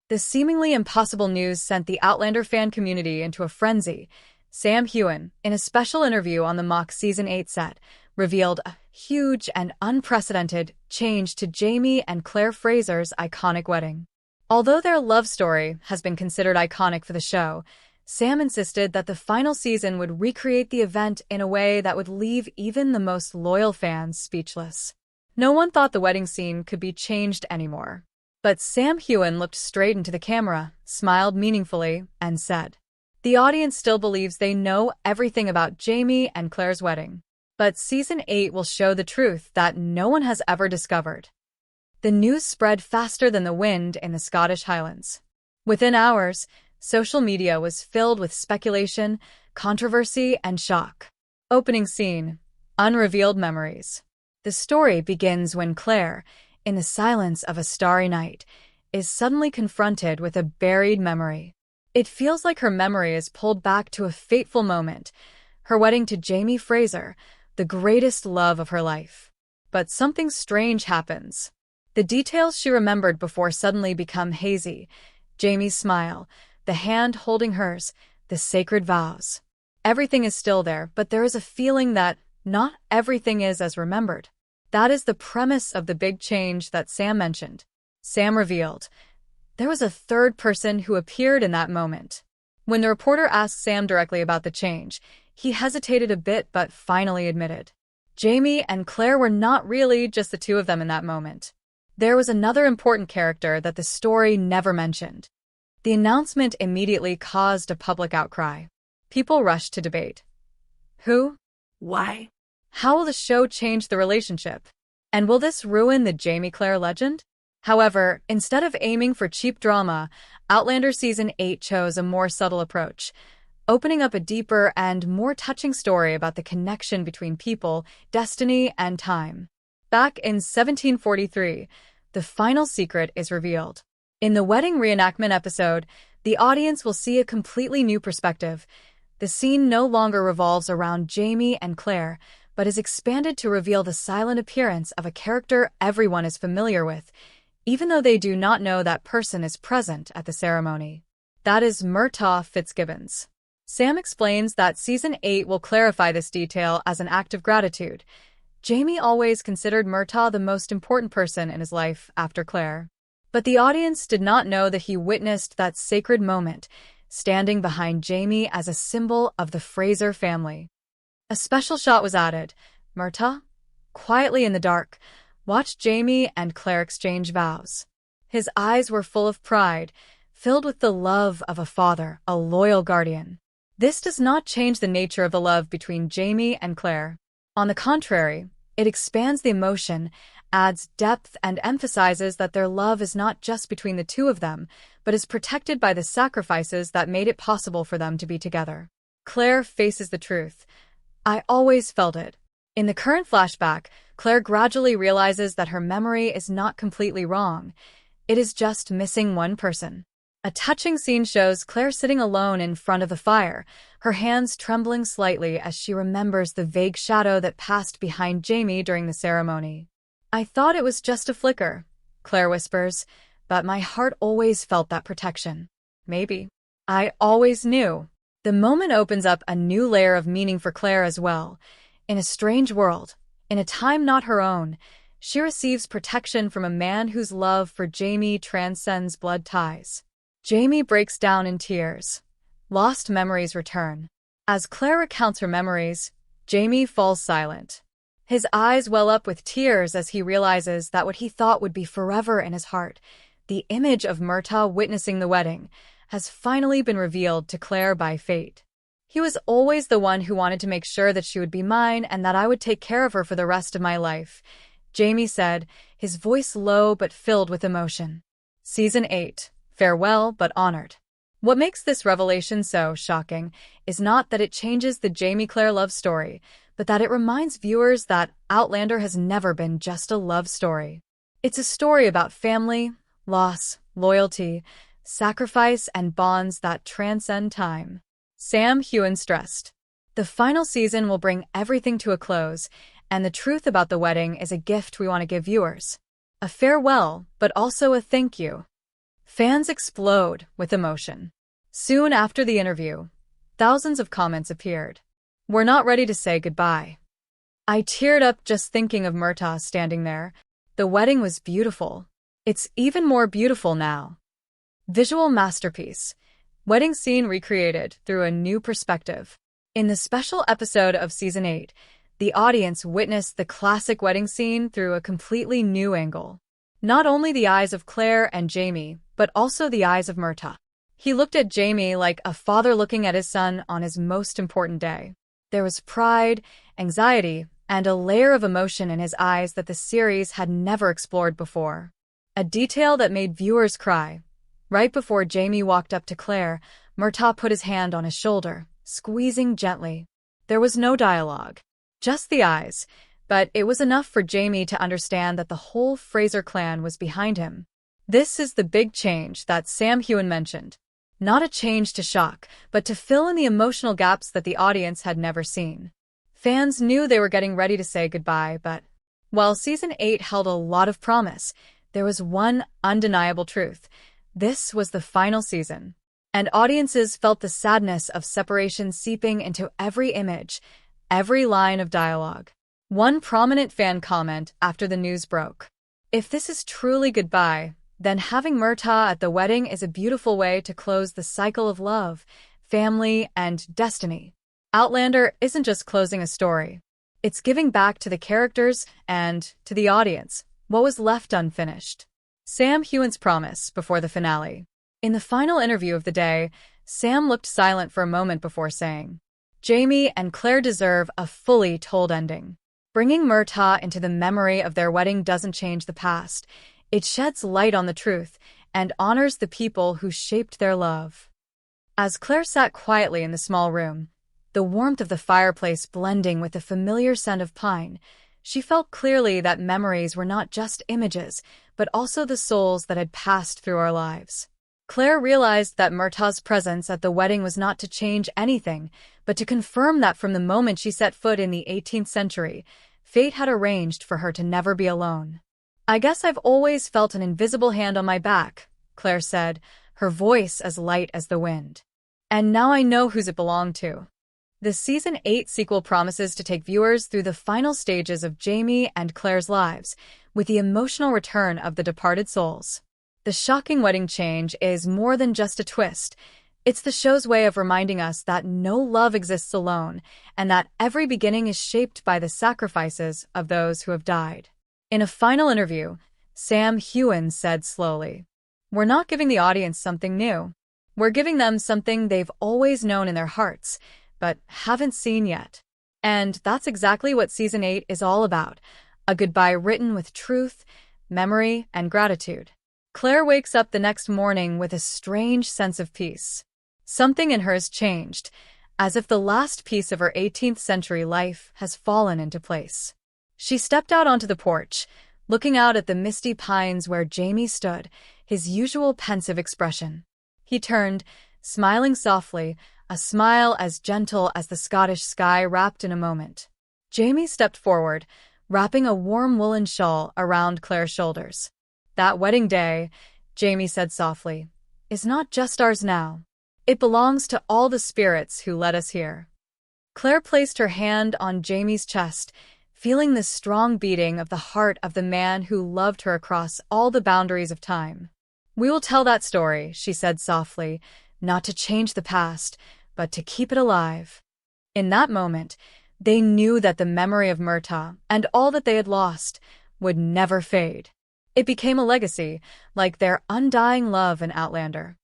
The seemingly impossible news sent the Outlander fan community into a frenzy. Sam Heughan, in a special interview on the mock Season 8 set, revealed a huge and unprecedented change to Jamie and Claire Fraser's iconic wedding. Although their love story has been considered iconic for the show, Sam insisted that the final season would recreate the event in a way that would leave even the most loyal fans speechless. No one thought the wedding scene could be changed anymore. But Sam Heughan looked straight into the camera, smiled meaningfully, and said, "The audience still believes they know everything about Jamie and Claire's wedding. But Season 8 will show the truth that no one has ever discovered." The news spread faster than the wind in the Scottish Highlands. Within hours, social media was filled with speculation, controversy, and shock. Opening scene: unrevealed memories. The story begins when Claire, in the silence of a starry night, is suddenly confronted with a buried memory. It feels like her memory is pulled back to a fateful moment, her wedding to Jamie Fraser, the greatest love of her life. But something strange happens. The details she remembered before suddenly become hazy. Jamie's smile, the hand holding hers, the sacred vows. Everything is still there, but there is a feeling that not everything is as remembered. That is the premise of the big change that Sam mentioned. Sam revealed, there was a third person who appeared in that moment. When the reporter asked Sam directly about the change, he hesitated a bit but finally admitted, Jamie and Claire were not really just the two of them in that moment. There was another important character that the story never mentioned. The announcement immediately caused a public outcry. People rushed to debate. Who? Why? How will the show change the relationship? And will this ruin the Jamie-Claire legend? However, instead of aiming for cheap drama, Outlander Season 8 chose a more subtle approach, opening up a deeper and more touching story about the connection between people, destiny, and time. Back in 1743, the final secret is revealed. In the wedding reenactment episode, the audience will see a completely new perspective. The scene no longer revolves around Jamie and Claire, but is expanded to reveal the silent appearance of a character everyone is familiar with, even though they do not know that person is present at the ceremony. That is Murtagh Fitzgibbons. Sam explains that Season 8 will clarify this detail as an act of gratitude. Jamie always considered Murtagh the most important person in his life after Claire. But the audience did not know that he witnessed that sacred moment, standing behind Jamie as a symbol of the Fraser family. A special shot was added. Murtagh, quietly in the dark, watched Jamie and Claire exchange vows. His eyes were full of pride, filled with the love of a father, a loyal guardian. This does not change the nature of the love between Jamie and Claire. On the contrary, it expands the emotion, adds depth, and emphasizes that their love is not just between the two of them, but is protected by the sacrifices that made it possible for them to be together. Claire faces the truth. I always felt it. In the current flashback, Claire gradually realizes that her memory is not completely wrong. It is just missing one person. A touching scene shows Claire sitting alone in front of the fire, her hands trembling slightly as she remembers the vague shadow that passed behind Jamie during the ceremony. I thought it was just a flicker, Claire whispers, but my heart always felt that protection. Maybe. I always knew. The moment opens up a new layer of meaning for Claire as well. In a strange world, in a time not her own, she receives protection from a man whose love for Jamie transcends blood ties. Jamie breaks down in tears. Lost memories return. As Claire recounts her memories, Jamie falls silent. His eyes well up with tears as he realizes that what he thought would be forever in his heart, the image of Murtagh witnessing the wedding, has finally been revealed to Claire by fate. He was always the one who wanted to make sure that she would be mine and that I would take care of her for the rest of my life, Jamie said, his voice low but filled with emotion. Season 8. Farewell but honored. What makes this revelation so shocking is not that it changes the Jamie-Claire love story, but that it reminds viewers that Outlander has never been just a love story. It's a story about family, loss, loyalty, sacrifice, and bonds that transcend time. Sam Heughan stressed, the final season will bring everything to a close, and the truth about the wedding is a gift we want to give viewers. A farewell, but also a thank you. Fans explode with emotion. Soon after the interview, thousands of comments appeared. "We're not ready to say goodbye." "I teared up just thinking of Murtagh standing there. The wedding was beautiful. It's even more beautiful now." Visual masterpiece. Wedding scene recreated through a new perspective. In the special episode of Season 8, the audience witnessed the classic wedding scene through a completely new angle. Not only the eyes of Claire and Jamie, but also the eyes of Murtagh. He looked at Jamie like a father looking at his son on his most important day. There was pride, anxiety, and a layer of emotion in his eyes that the series had never explored before. A detail that made viewers cry. Right before Jamie walked up to Claire, Murtagh put his hand on his shoulder, squeezing gently. There was no dialogue, just the eyes, but it was enough for Jamie to understand that the whole Fraser clan was behind him. This is the big change that Sam Heughan mentioned. Not a change to shock, but to fill in the emotional gaps that the audience had never seen. Fans knew they were getting ready to say goodbye, but while Season 8 held a lot of promise, there was one undeniable truth. This was the final season, and audiences felt the sadness of separation seeping into every image, every line of dialogue. One prominent fan comment after the news broke: "If this is truly goodbye, then having Murtagh at the wedding is a beautiful way to close the cycle of love, family, and destiny." Outlander isn't just closing a story. It's giving back to the characters and, to the audience, what was left unfinished. Sam Heughan's promise before the finale. In the final interview of the day, Sam looked silent for a moment before saying, "Jamie and Claire deserve a fully told ending. Bringing Murtagh into the memory of their wedding doesn't change the past. It sheds light on the truth and honors the people who shaped their love." As Claire sat quietly in the small room, the warmth of the fireplace blending with the familiar scent of pine, she felt clearly that memories were not just images, but also the souls that had passed through our lives. Claire realized that Murtagh's presence at the wedding was not to change anything, but to confirm that from the moment she set foot in the 18th century, fate had arranged for her to never be alone. "I guess I've always felt an invisible hand on my back," Claire said, her voice as light as the wind. "And now I know whose it belonged to." The Season 8 sequel promises to take viewers through the final stages of Jamie and Claire's lives, with the emotional return of the departed souls. The shocking wedding change is more than just a twist. It's the show's way of reminding us that no love exists alone, and that every beginning is shaped by the sacrifices of those who have died. In a final interview, Sam Heughan said slowly, "We're not giving the audience something new. We're giving them something they've always known in their hearts, but haven't seen yet." And that's exactly what Season 8 is all about, a goodbye written with truth, memory, and gratitude. Claire wakes up the next morning with a strange sense of peace. Something in her has changed, as if the last piece of her 18th century life has fallen into place. She stepped out onto the porch, looking out at the misty pines where Jamie stood, his usual pensive expression. He turned, smiling softly, a smile as gentle as the Scottish sky wrapped in a moment. Jamie stepped forward, wrapping a warm woolen shawl around Claire's shoulders. "That wedding day," Jamie said softly, "is not just ours now. It belongs to all the spirits who led us here." Claire placed her hand on Jamie's chest, feeling the strong beating of the heart of the man who loved her across all the boundaries of time. "We will tell that story," she said softly, "not to change the past, but to keep it alive." In that moment, they knew that the memory of Murtagh and all that they had lost would never fade. It became a legacy, like their undying love in Outlander.